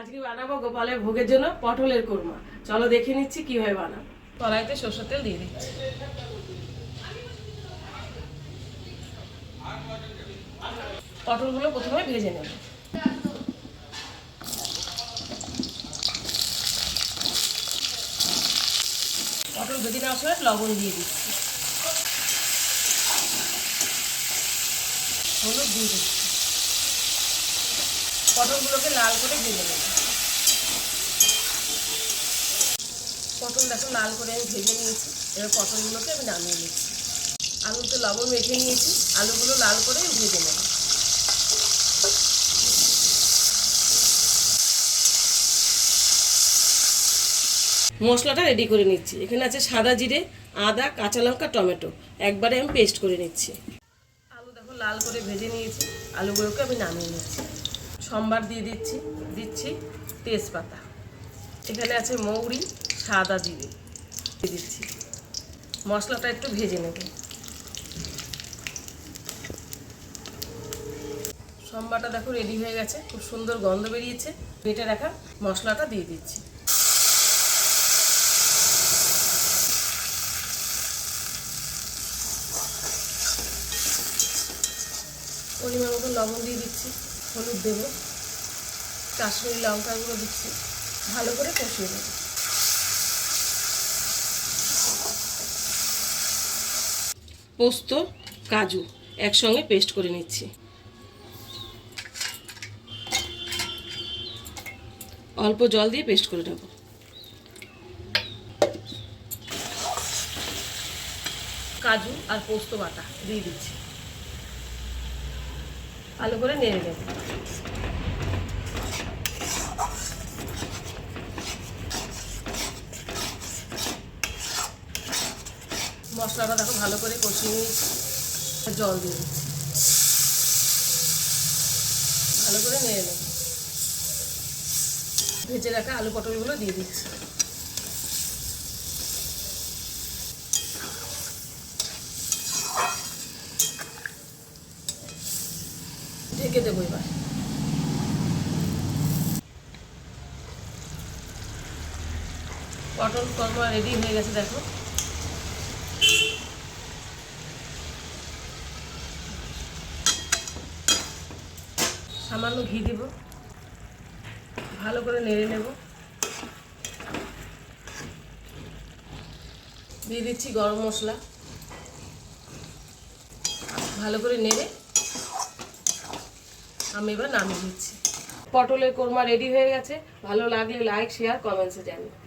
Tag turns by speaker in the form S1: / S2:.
S1: আজকে বানাবো গোপালের ভোগের জন্য পটলের কোরমা। চলো দেখে নিচ্ছি কিভাবে বানাবো। কড়াইতে সরষের তেল দিয়ে দিচ্ছি। পটলগুলো প্রথমে ভেজে নেব। পটল ভেজে নেওয়ার সময় লবণ দিয়ে দিচ্ছি, হলুদ দিয়ে দিচ্ছি। পটলগুলোকে লাল করে ভেজে নেব। পটল দেখো লাল করে আমি ভেজে নিয়েছি। এবার পটলগুলোকে আমি নামিয়ে নিচ্ছি। আলুতে লবণ মেখে নিয়েছি, আলুগুলো লাল করে ভেজে নেব। মশলাটা রেডি করে নিচ্ছি। এখানে আছে সাদা জিরে, আদা, কাঁচা লঙ্কা, টমেটো একবারে আমি পেস্ট করে নিচ্ছি। আলু দেখো লাল করে ভেজে নিয়েছি, আলুগুলোকে আমি নামিয়ে নিচ্ছি। সম্বার দিয়ে দিচ্ছি তেজপাতা। এখানে আছে মৌরি, সাদা জিরে দিয়ে দিচ্ছি। মশলাটা একটু ভেজে নেব। সম্বারটা দেখো রেডি হয়ে গেছে, খুব সুন্দর গন্ধ বেরিয়েছে। বেটে রাখা মশলাটা দিয়ে দিচ্ছি। পরিমাণ মতো লবণ দিয়ে দিচ্ছি, হলুদ দেবো, কাশ্মীরি লঙ্কার গুঁড়ো দিচ্ছি। ভালো করে কষিয়ে দেবো। পোস্ত, কাজু একসঙ্গে পেস্ট করে নিচ্ছি। অল্প জল দিয়ে পেস্ট করে নেব। কাজু আর পোস্ত বাটা দিয়ে দিচ্ছি। ভালো করে নেড়ে নেব। মশলাটা দেখো ভালো করে কষিয়ে নিয়েছি। জল দিয়ে দিচ্ছি। ভালো করে নেড়ে নেব। ভেজে রাখা আলু পটলগুলো দিয়ে দিচ্ছি। ঢেকে দেবো এবার। পটল কোরমা রেডি হয়ে গেছে দেখো। সামান্য ঘি দেব, ভালো করে নেড়ে নেব। দিয়ে দিচ্ছি গরম মশলা। ভালো করে নেড়ে আমি এবার নামিয়ে দিচ্ছি। পটলের কোরমা রেডি হয়ে গেছে। ভালো লাগলে লাইক, শেয়ার, কমেন্টসে জানাবেন।